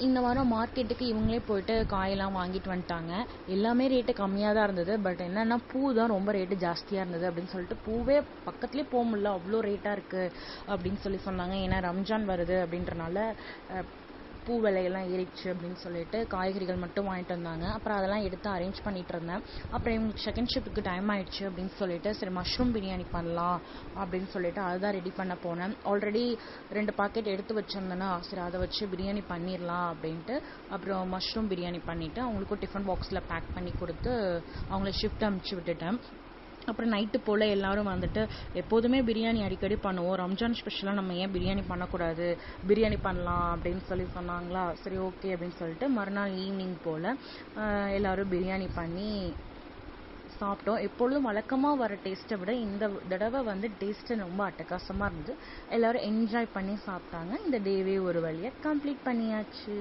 இந்த வாரம் மார்க்கெட்டுக்கு இவங்களே போயிட்டு காயெல்லாம் வாங்கிட்டு வந்துட்டாங்க. எல்லாமே ரேட்டு கம்மியாக தான் இருந்தது. பட் என்னென்னா பூ தான் ரொம்ப ரேட்டு ஜாஸ்தியாக இருந்தது அப்படின்னு சொல்லிட்டு பூவே பக்கத்துலேயே போக முடியல, அவ்வளோ ரேட்டாக இருக்குது அப்படின்னு சொன்னாங்க. ஏன்னா ரம்ஜான் வருது அப்படின்றனால பூ விலையெல்லாம் ஏறிடுச்சு அப்படின்னு சொல்லிட்டு காய்கறிகள் மட்டும் வாங்கிட்டு வந்தாங்க. அப்புறம் அதெல்லாம் எடுத்து அரேஞ்ச் பண்ணிட்டு இருந்தேன். அப்புறம் இவங்களுக்கு செகண்ட் ஷிஃப்ட்டுக்கு டைம் ஆயிடுச்சு அப்படின்னு சொல்லிட்டு சரி மஷ்ரூம் பிரியாணி பண்ணலாம் அப்படின்னு சொல்லிட்டு அதுதான் ரெடி பண்ண போனேன். ஆல்ரெடி 2 பாக்கெட் எடுத்து வச்சிருந்தேன்னா சரி அதை வச்சு பிரியாணி பண்ணிடலாம் அப்படின்ட்டு அப்புறம் மஷ்ரூம் பிரியாணி பண்ணிவிட்டு அவங்களுக்கும் டிஃபன் பாக்ஸில் பேக் பண்ணி கொடுத்து அவங்கள ஷிஃப்ட் அனுப்பிச்சி விட்டுட்டேன். அப்புறம் நைட்டு போல் எல்லாரும் வந்துட்டு எப்போதுமே பிரியாணி அடிக்கடி பண்ணுவோம், ரம்ஜான் ஸ்பெஷலாக நம்ம ஏன் பிரியாணி பண்ணக்கூடாது, பிரியாணி பண்ணலாம் அப்படின்னு சொன்னாங்களா. சரி ஓகே அப்படின்னு சொல்லிட்டு மறுநாள் ஈவினிங் போல் எல்லோரும் பிரியாணி பண்ணி சாப்பிட்டோம். எப்பொழுதும் வழக்கமாக வர டேஸ்ட்டை விட இந்த தடவை வந்து டேஸ்ட்டு ரொம்ப அட்டகாசமாக இருந்தது. எல்லோரும் என்ஜாய் பண்ணி சாப்பிட்டாங்க. இந்த டேவே ஒரு வழியாக கம்ப்ளீட் பண்ணியாச்சு.